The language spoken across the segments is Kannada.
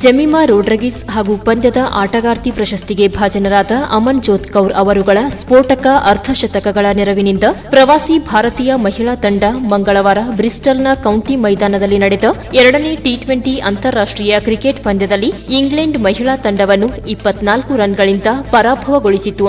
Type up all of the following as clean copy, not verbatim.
ಜೆಮಿಮಾ ರೋಡ್ರಿಗೀಸ್ ಹಾಗೂ ಪಂದ್ಯದ ಆಟಗಾರ್ತಿ ಪ್ರಶಸ್ತಿಗೆ ಭಾಜನರಾದ ಅಮನ್ಜೋತ್ ಕೌರ್ ಅವರುಗಳ ಸ್ಫೋಟಕ ಅರ್ಧಶತಕಗಳ ನೆರವಿನಿಂದ ಪ್ರವಾಸಿ ಭಾರತೀಯ ಮಹಿಳಾ ತಂಡ ಮಂಗಳವಾರ ಬ್ರಿಸ್ಟಲ್ನ ಕೌಂಟಿ ಮೈದಾನದಲ್ಲಿ ನಡೆದ 2ನೇ ಟಿ20 ಅಂತಾರಾಷ್ಟೀಯ ಕ್ರಿಕೆಟ್ ಪಂದ್ಯದಲ್ಲಿ ಇಂಗ್ಲೆಂಡ್ ಮಹಿಳಾ ತಂಡವನ್ನು 24 ರನ್ಗಳಿಂದ ಪರಾಭವಗೊಳಿಸಿತು.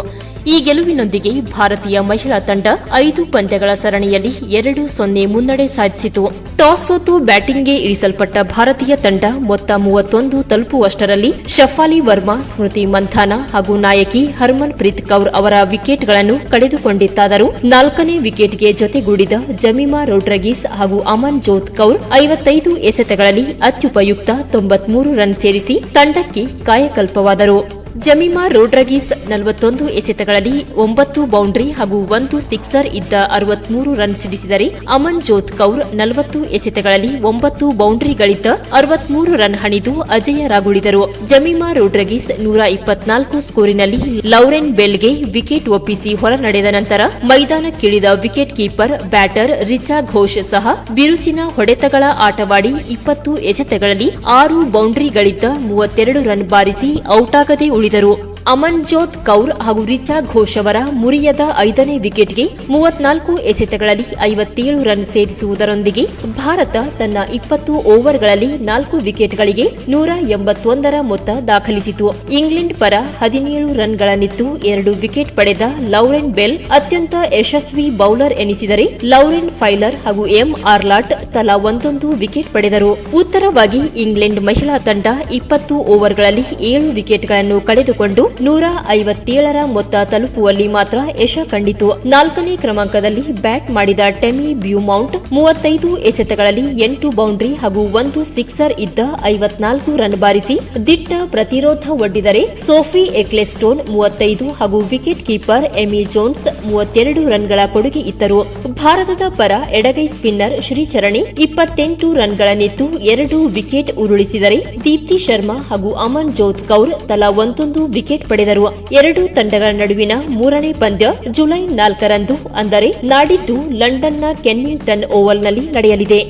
ಈ ಗೆಲುವಿನೊಂದಿಗೆ ಭಾರತೀಯ ಮಹಿಳಾ ತಂಡ 5 ಪಂದ್ಯಗಳ ಸರಣಿಯಲ್ಲಿ 2-0 ಮುನ್ನಡೆ ಸಾಧಿಸಿತು. ಟಾಸ್ ಸೋತು ಬ್ಯಾಟಿಂಗ್ಗೆ ಇಳಿಸಲ್ಪಟ್ಟ ಭಾರತೀಯ ತಂಡ ಮೊತ್ತ 31 ತಲುಪುವಷ್ಟರಲ್ಲಿ ಶಫಾಲಿ ವರ್ಮಾ, ಸ್ಮೃತಿ ಮಂಥಾನಾ ಹಾಗೂ ನಾಯಕಿ ಹರ್ಮನ್ ಪ್ರೀತ್ ಕೌರ್ ಅವರ ವಿಕೆಟ್ಗಳನ್ನು ಕಳೆದುಕೊಂಡಿತ್ತಾದರೂ 4ನೇ ವಿಕೆಟ್ಗೆ ಜೊತೆಗೂಡಿದ ಜೆಮಿಮಾ ರೋಡ್ರಿಗೀಸ್ ಹಾಗೂ ಅಮನ್ಜೋತ್ ಕೌರ್ 55 ಎಸೆತಗಳಲ್ಲಿ ಅತ್ಯುಪಯುಕ್ತ 93 ರನ್ ಸೇರಿಸಿ ತಂಡಕ್ಕೆ ಕಾಯಕಲ್ಪವಾದರು. ಜೆಮಿಮಾ ರೋಡ್ರಿಗೀಸ್ 41 ಎಸೆತಗಳಲ್ಲಿ 9 ಬೌಂಡರಿ ಹಾಗೂ 1 ಸಿಕ್ಸರ್ ಇದ್ದ 63 ರನ್ ಸಿಡಿಸಿದರೆ ಅಮನ್ಜೋತ್ ಕೌರ್ 40 ಎಸೆತಗಳಲ್ಲಿ 9 ಬೌಂಡರಿಗಳಿದ್ದ 63 ರನ್ ಹಣಿದು ಅಜೇಯರಾಗುಳಿದರು. ಜೆಮಿಮಾ ರೋಡ್ರಿಗೀಸ್ 124 ಸ್ಕೋರಿನಲ್ಲಿ ಲೌರೆನ್ ಬೆಲ್ಗೆ ವಿಕೆಟ್ ಒಪ್ಪಿಸಿ ಹೊರನಡೆದ ನಂತರ ಮೈದಾನಕ್ಕಿಳಿದ wicket keeper batter Richa Ghosh ಸಹ ಬಿರುಸಿನ ಹೊಡೆತಗಳ ಆಟವಾಡಿ 20 ಎಸೆತಗಳಲ್ಲಿ 6 ಬೌಂಡರಿಗಳಿದ್ದ 32 ರನ್ ಬಾರಿಸಿ ಔಟಾಗದೆ ಉಳಿದರು. ಅಮನ್ಜೋತ್ ಕೌರ್ ಹಾಗೂ ರಿಚಾ ಘೋಷ್ ಅವರ ಮುರಿಯದ 5ನೇ ವಿಕೆಟ್ಗೆ 34 ಎಸೆತಗಳಲ್ಲಿ 57 ರನ್ ಸೇರಿಸುವುದರೊಂದಿಗೆ ಭಾರತ ತನ್ನ 20 ಓವರ್ಗಳಲ್ಲಿ 4 ವಿಕೆಟ್ಗಳಿಗೆ 181ರ ಮೊತ್ತ ದಾಖಲಿಸಿತು. ಇಂಗ್ಲೆಂಡ್ ಪರ 17 ರನ್ಗಳನ್ನಿತ್ತು 2 ವಿಕೆಟ್ ಪಡೆದ ಲೌರೆನ್ ಬೆಲ್ ಅತ್ಯಂತ ಯಶಸ್ವಿ ಬೌಲರ್ ಎನಿಸಿದರೆ ಲೌರೆನ್ ಫೈಲರ್ ಹಾಗೂ ಆರ್ಲಾಟ್ ತಲಾ ಒಂದೊಂದು ವಿಕೆಟ್ ಪಡೆದರು. ಉತ್ತರವಾಗಿ ಇಂಗ್ಲೆಂಡ್ ಮಹಿಳಾ ತಂಡ 20 ಓವರ್ಗಳಲ್ಲಿ 7 ವಿಕೆಟ್ಗಳನ್ನು ಕಳೆದುಕೊಂಡು 157ರ ಮೊತ್ತ ತಲುಪುವಲ್ಲಿ ಮಾತ್ರ ಯಶ ಕಂಡಿತು. 4ನೇ ಕ್ರಮಾಂಕದಲ್ಲಿ ಬ್ಯಾಟ್ ಮಾಡಿದ ಟೆಮಿ ಬ್ಯೂಮೌಂಟ್ 35 ಎಸೆತಗಳಲ್ಲಿ 8 ಬೌಂಡರಿ ಹಾಗೂ 1 ಸಿಕ್ಸರ್ ಇದ್ದ 54 ರನ್ ಬಾರಿಸಿ ದಿಟ್ಟ ಪ್ರತಿರೋಧ ಒಡ್ಡಿದರೆ ಸೋಫಿ ಎಕ್ಲೆಸ್ಟೋನ್ 35 ಹಾಗೂ ವಿಕೆಟ್ ಕೀಪರ್ ಎಮಿ ಜೋನ್ಸ್ 32 ರನ್ಗಳ ಕೊಡುಗೆ ಇತ್ತರು. ಭಾರತದ ಪರ ಎಡಗೈ ಸ್ಪಿನ್ನರ್ ಶ್ರೀಚರಣಿ 28 ರನ್ಗಳನ್ನಿತ್ತು 2 ವಿಕೆಟ್ ಉರುಳಿಸಿದರೆ ದೀಪ್ತಿ ಶರ್ಮಾ ಹಾಗೂ ಅಮನ್ಜೋತ್ ಕೌರ್ ತಲಾ ಒಂದೊಂದು ವಿಕೆಟ್ ಪಡೆದರು. ಎರಡೂ ತಂಡಗಳ ನಡುವಿನ 3ನೇ ಪಂದ್ಯ ಜುಲೈ 4ರಂದು ಅಂದರೆ ನಾಡಿದ್ದು ಲಂಡನ್ನ ಕೆನ್ನಿಂಗ್ಟನ್ ಓವಲ್ನಲ್ಲಿ ನಡೆಯಲಿದೆ.